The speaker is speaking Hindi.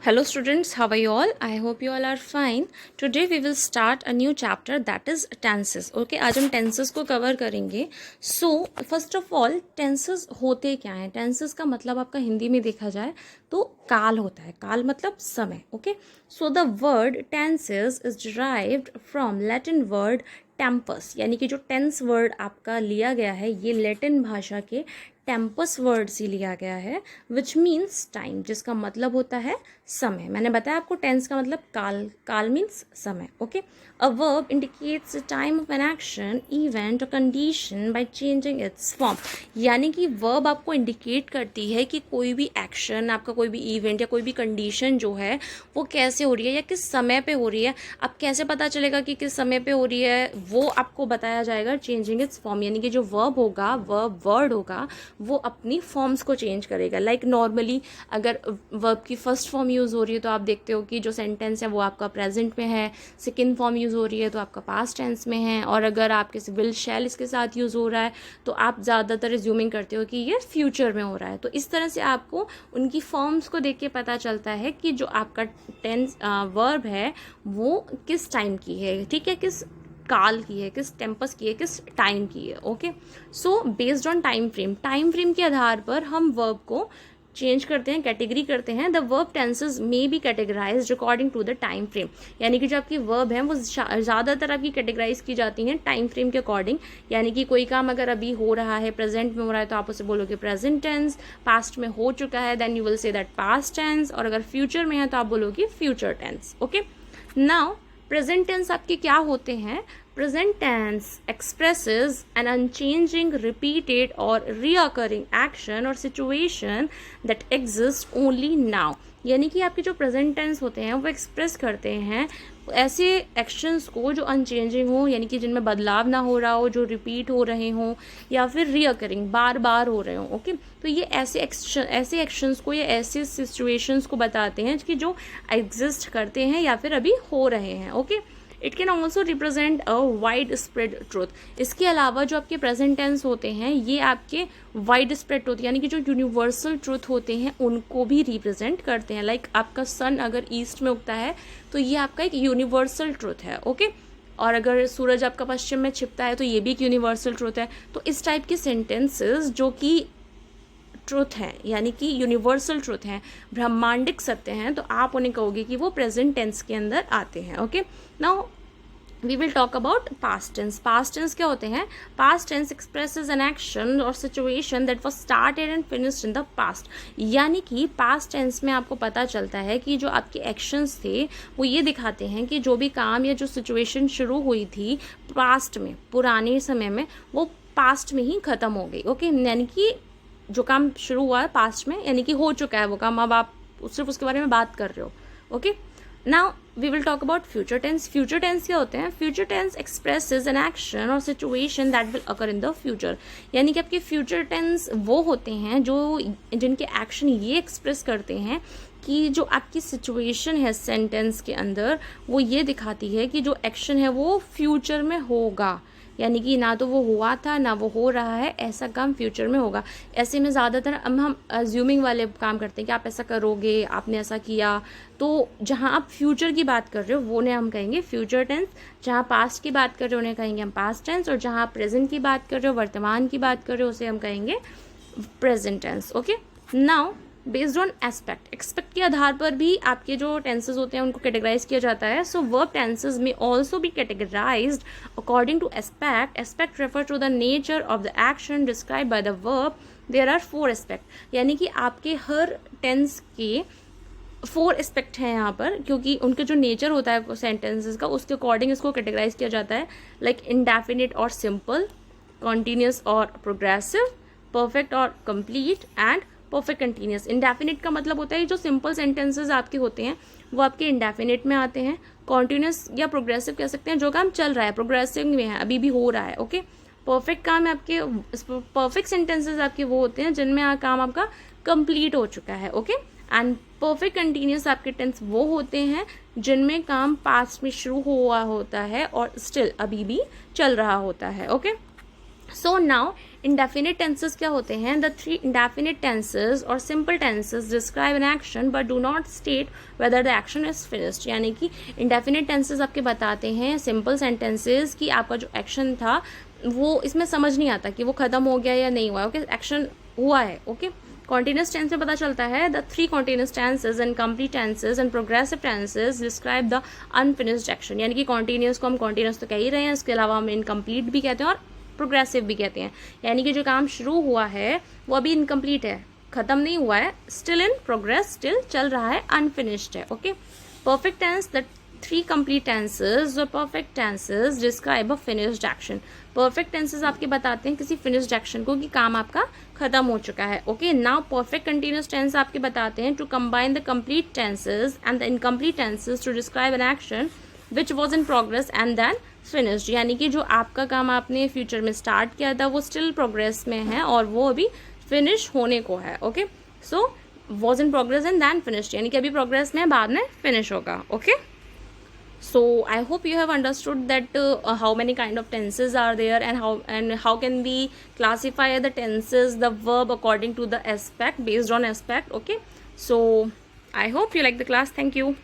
Hello students, how are you all? I hope you all are fine. Today we will start a new chapter that is tenses. Okay, आज हम tenses को cover करेंगे. So first of all, tenses होते क्या हैं? Tenses का मतलब आपका हिंदी में देखा जाए तो काल होता है. काल मतलब समय. Okay, so the word tenses is derived from Latin word Tempest, यानी कि जो टेंस वर्ड आपका लिया गया है ये लैटिन भाषा के टेम्पस वर्ड से लिया गया है, विच मीन्स टाइम, जिसका मतलब होता है समय. मैंने बताया आपको टेंस का मतलब काल. काल मीन्स समय. Okay, a verb indicates the time of an action, event और condition by changing its form. यानी कि वर्ब आपको इंडिकेट करती है कि कोई भी एक्शन, आपका कोई भी इवेंट या कोई भी कंडीशन जो है वो कैसे हो रही है या किस समय पे हो रही है. अब कैसे पता चलेगा कि किस समय पे हो रही है, वो आपको बताया जाएगा चेंजिंग इट्स फॉर्म. यानी कि जो वर्ब होगा, वर्ड होगा, वो अपनी फॉर्म्स को चेंज करेगा. लाइक नॉर्मली अगर वर्ब की फर्स्ट फॉर्म यूज़ हो रही है तो आप देखते हो कि जो सेंटेंस है वो आपका प्रेजेंट में है. सेकेंड फॉर्म यूज़ हो रही है तो आपका पास्ट टेंस में है. और अगर आपके विल शैल इसके साथ यूज़ हो रहा है तो आप ज़्यादातर रिज्यूमिंग करते हो कि ये फ्यूचर में हो रहा है. तो इस तरह से आपको उनकी फॉर्म्स को देख के पता चलता है कि जो आपका टेंस वर्ब है वो किस टाइम की है. ठीक है, किस काल की है, किस टेम्पस की है, किस टाइम की है. Okay, so based on time frame के आधार पर हम वर्ब को चेंज करते हैं, कैटेगरी करते हैं. The verb tenses may be categorized according to the time frame. यानी कि जो आपकी वर्ब है वो ज़्यादातर आपकी कैटेगराइज की जाती हैं टाइम फ्रेम के अकॉर्डिंग. यानी कि कोई काम अगर अभी हो रहा है, प्रेजेंट में हो रहा है, तो आप उसे बोलोगे प्रेजेंट टेंस. पास्ट में हो चुका है, then you will say that past tense. और अगर फ्यूचर में है तो आप बोलोगे future tense. Okay, now present tense आपके क्या होते हैं? Present tense expresses an unchanging, repeated और रीअकरिंग एक्शन और situation that exist only now. यानी कि आपके जो प्रेजेंट टेंस होते हैं वो एक्सप्रेस करते हैं ऐसे एक्शंस को जो अनचेंजिंग हो, यानी कि जिनमें बदलाव ना हो रहा हो, जो रिपीट हो रहे हों या फिर रीअकरिंग बार बार हो रहे हों. ओके, तो ये ऐसे एक्शंस को या ऐसे सिचुएशंस को बताते हैं कि जो एग्जिस्ट करते हैं या फिर अभी हो रहे हैं. Okay, it can also represent a wide spread truth. इसके अलावा जो आपके प्रेजेंट टेंस होते हैं ये आपके वाइड स्प्रेड ट्रूथ, यानी कि जो यूनिवर्सल ट्रूथ होते हैं उनको भी रिप्रेजेंट करते हैं. लाइक आपका सन अगर ईस्ट में उगता है तो ये आपका एक यूनिवर्सल ट्रूथ है. ओके, और अगर सूरज आपका पश्चिम में छिपता है तो ये भी एक यूनिवर्सल ट्रूथ है. तो इस टाइप के सेंटेंसेस जो कि ट्रूथ हैं, यानी कि यूनिवर्सल ट्रूथ हैं, ब्रह्मांडिक सत्य हैं, तो आप उन्हें कहोगे कि वो प्रेजेंट टेंस के अंदर आते हैं. Okay, now we will talk about past tense. Past tense क्या होते हैं? Past tense expresses an action और situation that was started and finished in the past. यानी कि पास्ट टेंस में आपको पता चलता है कि जो आपके एक्शंस थे वो ये दिखाते हैं कि जो भी काम या जो सिचुएशन शुरू हुई थी पास्ट में, पुराने समय में, वो पास्ट में ही ख़त्म हो गई. ओके, यानी कि जो काम शुरू हुआ है पास्ट में, यानी कि हो चुका है वो काम, अब आप सिर्फ उसके बारे में बात कर रहे हो. Okay, now we will talk about future tense. Future tense क्या होते हैं? Future tense expresses an action और situation that will occur in the future. यानी कि आपके फ्यूचर टेंस वो होते हैं जो जिनके एक्शन ये एक्सप्रेस करते हैं कि जो आपकी सिचुएशन है सेंटेंस के अंदर वो ये दिखाती है कि जो एक्शन है वो फ्यूचर में होगा. यानी कि ना तो वो हुआ था ना वो हो रहा है, ऐसा काम फ्यूचर में होगा. ऐसे में ज़्यादातर हम अज्यूमिंग वाले काम करते हैं कि आप ऐसा करोगे, आपने ऐसा किया. तो जहाँ आप फ्यूचर की बात कर रहे हो वो उन्हें हम कहेंगे फ्यूचर टेंस. जहाँ पास्ट की बात कर रहे हो उन्हें कहेंगे हम पास्ट टेंस. और जहाँ आप प्रेजेंट की बात कर रहे हो, वर्तमान की बात कर रहे हो, उसे हम कहेंगे present tense. Okay, now based on expect के आधार पर भी आपके जो टेंसेज होते हैं उनको कैटेगराइज किया जाता है. सो वर्ब टेंसेज में also be categorized according to aspect refer to the nature of the action describe by the verb. There are 4 aspect. यानी कि आपके हर टेंस के 4 एस्पेक्ट हैं यहाँ पर, क्योंकि उनके जो नेचर होता है सेंटेंसेस का उसके अकॉर्डिंग इसको कैटेगराइज किया जाता है. लाइक इंडेफिनिट और सिंपल, कॉन्टीन्यूस और प्रोग्रेसिव, परफेक्ट और complete and perfect continuous. Indefinite का मतलब होता है जो सिंपल सेंटेंसेस आपके होते हैं वो आपके इंडेफिनिट में आते हैं. कॉन्टिन्यूस या प्रोग्रेसिव कह सकते हैं जो काम चल रहा है, प्रोग्रेसिव में है, अभी भी हो रहा है. ओके, परफेक्ट काम है आपके, परफेक्ट सेंटेंसेस आपके वो होते हैं जिनमें काम आपका कंप्लीट हो चुका है. ओके, एंड परफेक्ट कंटिन्यूस आपके टेंस वो होते हैं जिनमें काम पास्ट में शुरू हुआ होता है और स्टिल अभी भी चल रहा होता है. Okay, so now indefinite tenses क्या होते हैं? द थ्री इंडेफिनिट टेंसेस और simple tenses describe an action but do not state whether the action is finished. यानी कि इंडेफिनिट टेंसेस आपके बताते हैं सिंपल सेंटेंसेस कि आपका जो एक्शन था वो इसमें समझ नहीं आता कि वो खत्म हो गया या नहीं हुआ, ओके, एक्शन हुआ है, ओके। कॉन्टिन्यूस टेंस में पता चलता है the three continuous tenses and complete tenses and progressive tenses describe the unfinished action. यानी कि कॉन्टिन्यूस को हम कॉन्टिन्यूस तो कह ही रहे हैं, इसके अलावा हम इनकम्प्लीट भी कहते हैं और प्रोग्रेसिव भी कहते हैं। यानी कि जो काम शुरू हुआ है वो अभी इनकम्प्लीट है, खत्म नहीं हुआ है, स्टिल इन प्रोग्रेस, स्टिल चल रहा है, अनफिनिश्ड है, okay. Perfect tense, the three complete tenses और perfect tenses describe a finished action. Perfect tenses आपके बताते हैं किसी फिनिश्ड एक्शन को कि काम आपका खत्म हो चुका है, okay. Now perfect continuous tense आपके बताते हैं to combine the complete tenses and the incomplete tenses to describe an action which was in progress and then finished. यानी कि जो आपका काम आपने फ्यूचर में स्टार्ट किया था वो स्टिल प्रोग्रेस में है और वो अभी फिनिश होने को है, okay. So was in progress and then finished, यानी कि अभी प्रोग्रेस में बाद में फिनिश होगा, okay. So I hope you have understood that how many kind of tenses are there and how can we classify the tenses, the verb according to the aspect, based on aspect, okay. So I hope you like the class. Thank you.